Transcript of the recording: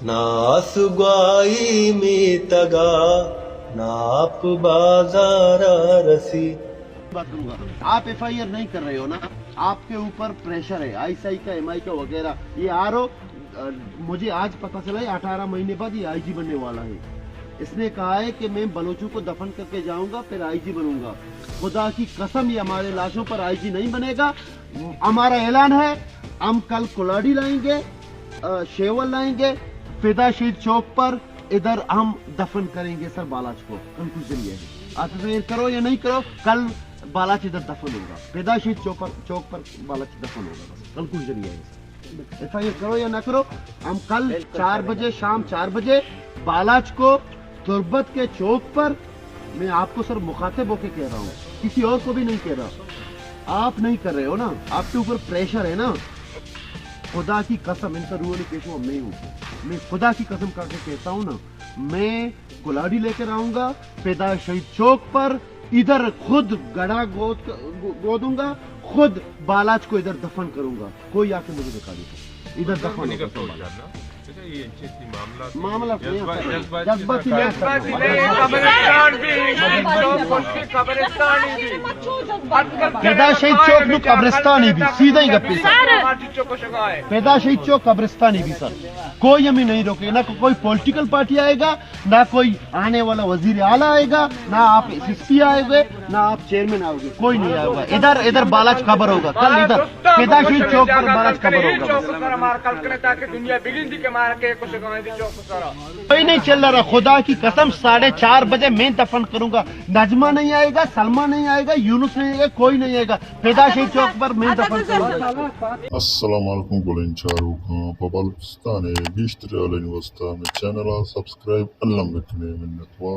ना सुगवाई में तगा नाप बाजारा रसी। बात करूंगा, आप एफआईआर नहीं कर रहे हो ना, आपके ऊपर प्रेशर है आईएसआई का, एमआई का वगैरह। ये आरओ मुझे आज पता चला है 18 महीने बाद ये आईजी बनने वाला है। इसने कहा है कि मैं बलोचों को दफन करके जाऊंगा फिर आईजी बनूंगा। खुदा की कसम ये हमारे लाशों पर आईजी नहीं बनेगा। हमारा ऐलान है, हम कल कुलाड़ी लाएंगे, शेवल लाएंगे, फिदा शहीद चौक पर इधर हम दफन करेंगे सर बालाच को। कंक्लूजन ये है, आप एफआईआर करो या नहीं करो, कल बालाच इधर दफन होगा, फिदा शहीद चौक पर बालाच दफन होगा। बस कंक्लूजन ये है, एफआईआर करो या ना करो, हम कल 4 बजे, शाम 4 बजे बालाच को तुर्बत के चौक पर, मैं आपको सर मुखातिब होके कह रहा हूँ, किसी और को भी नहीं कह रहा। आप नहीं कर रहे हो ना, आपके ऊपर प्रेशर है ना। खुदा की कसम, इनका रूल पेशो हम नहीं हूँ, मैं खुदा की कसम करके कहता हूँ ना, मैं कुलाड़ी लेकर आऊंगा पैदा शहीद चौक पर, इधर खुद गड़ा गोदूंगा, खुद बालाच को इधर दफन करूंगा। कोई आके मुझे दिखा दे इधर दफन होगा। मामला जज्बाती पैदा शहीद चौक नु कब्रिस्तानी भी सीधा ही गप्पी सर, पैदा शहीद चौक कब्रिस्तानी भी सर। कोई हमें नहीं रोकेगा, ना कोई पॉलिटिकल पार्टी आएगा, ना कोई आने वाला वजीर आला आएगा, ना आप एसएसपी आएंगे, ना आप चेयरमैन आओगे, कोई नहीं आएगा। इधर बालाच खबर होगा कल, इधर पैदा शहीद चौक पर बालाच खबर होगा। कोई नहीं चल रहा, खुदा की कसम 4:30 बजे मैं दफन करूंगा। नजमा नहीं आएगा, सलमा नहीं आएगा, यूनुस नहीं आएगा, कोई नहीं आएगा, पैदा शहीद चौक पर मैं दफन करूंगा। Assalamualaikum bolin charukan Papalistane Gishtre Alin Wasta channel subscribe Allah mitne minnat wa